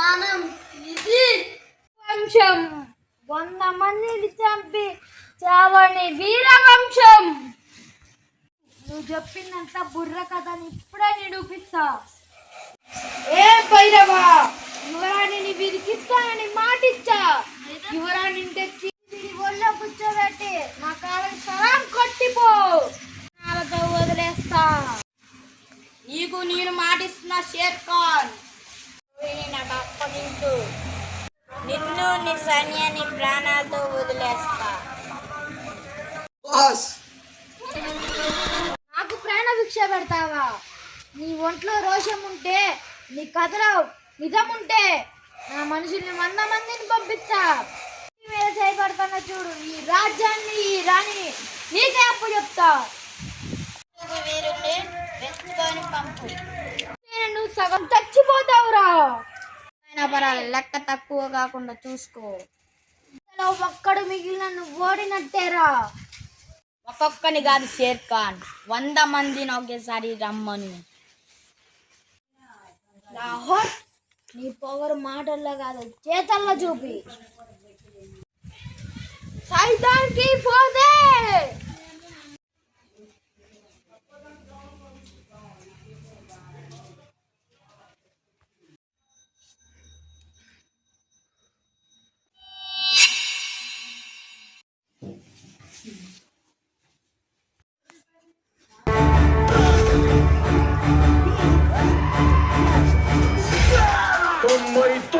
ప్రాణం ఇది వంశం 100 మందిని చంపి చావని వీరవంశం. నువ్వు చెప్పిందంత బుర్ర కథని ఇప్పుడే నిరూపిస్తా. ఏ భైరవా, యువరాణిని విరికిస్తానని మాటిచ్చా. యువరాణిని తెచ్చి వీడి ఒళ్ళో కూర్చోబెట్టి నా కాళ్ళకి సలాం కొట్టిపో, నాలతో వదిలేస్తా. నీకు నేను మాటిస్తున్న షేర్ ఖాన్, నాకు అప్పగించు. నిన్ను నీ సైన్యాన్ని ప్రాణాలతో వదిలేస్తా. నాకు ప్రాణ భిక్ష పెడతావా? నీ ఒంట్లో రోషం ఉంటే, నీ కథలో నిజం ఉంటే నా మనుషుల్ని 100 మందిని పంపిస్తా. మీద చేయబడతాను చూడు, ఈ రాజ్యాన్ని ఈ రాణిని నీకే అప్పు చెప్తా. వీరుంటే వెతుకొని పంపు. నువ్వు సగం చచ్చిపోతావురా. పరాలు లెక్క తక్కువ కాకుండా చూసుకో. ఒక్కడు మిగిలిన నువ్వు ఓడినట్టేరా. ఒక్కొక్కని కాదు షేర్ ఖాన్, 100 మందిని ఒకేసారి రమ్మను. లాహోర్, నీ పొగరు మాటల్లో కాదు చేతల్లో చూపి. సైతాన్కి పోదే. Toma y